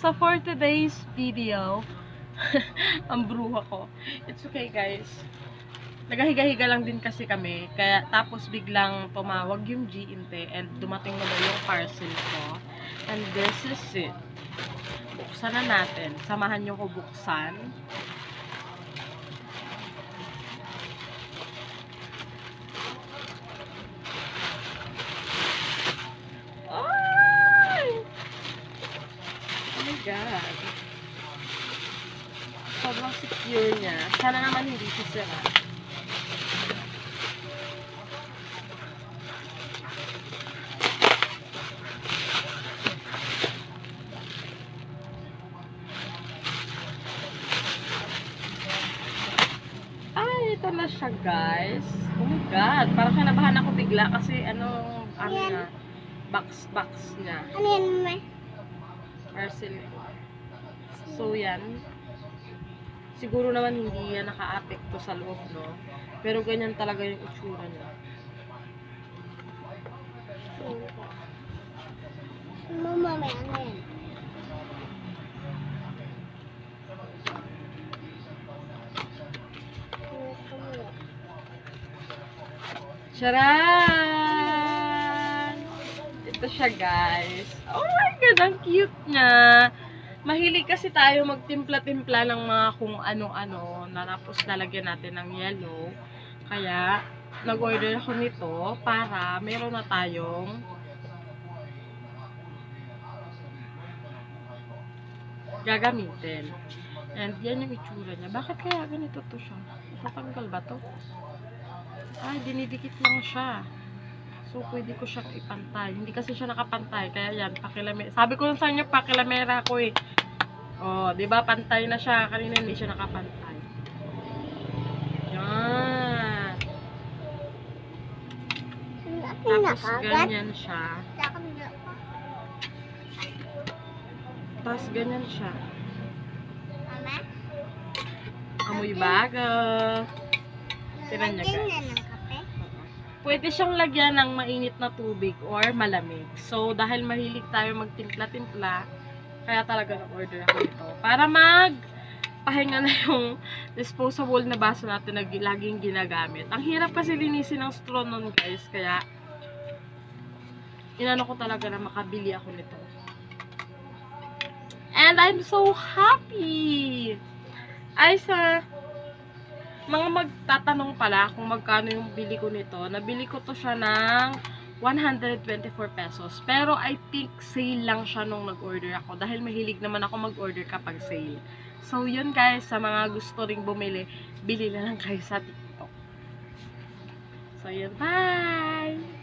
So for today's video, ang bruha ko. It's okay guys. Nagahiga-higa lang din kasi kami. Kaya tapos biglang tumawag yung GNT and dumating na daw yung parcel ko. And this is it. Buksan na natin. Samahan nyo ko buksan. God. Sobrang secure niya. Sana naman hindi sisira. Ay, ito na siya guys. Oh my God. Parang kinabahan ako bigla kasi ano na, box niya. Ano yan, may? Parcel. So, yan. Siguro naman hindi yan naka-apekto sa loob, no? Pero ganyan talaga yung itsura niya. Mama, may ano yan? Charan! Ito siya, guys. Oh my God, ang cute niya. Mahilig kasi tayo magtimpla-timpla ng mga kung ano-ano na tapos lalagyan natin ng yellow. Kaya, nag-order ako nito para meron na tayong gagamitin. And yan yung itsura niya. Bakit kaya ganito to siya? Tatanggal ba to? Ay, dinidikit lang siya. So, pwede ko siyang ipantay. Hindi kasi siya nakapantay. Kaya yan, pakilamera. Sabi ko lang sa inyo, pakilamera ko eh. Oh, di ba pantay na siya. Kanina hindi siya nakapantay. Yan. Tapos, ganyan siya. Tapos, ganyan siya. Mama? Amoy bago. Tinan niya, guys. Pwede siyang lagyan ng mainit na tubig or malamig. So, dahil mahilig tayo magtimpla-timpla, kaya talaga na-order ako ito. Para magpahinga na yung disposable na baso natin na laging ginagamit. Ang hirap kasi linisin ng straw nun, guys. Kaya, inano ko talaga na makabili ako nito. And I'm so happy! Ay, sa mga magtatanong pala kung magkano yung bili ko nito, nabili ko to siya ng 124 pesos. Pero I think sale lang siya nung nag-order ako. Dahil mahilig naman ako mag-order kapag sale. So yun guys, sa mga gusto ring bumili, bili na lang kayo sa TikTok. So yun, bye!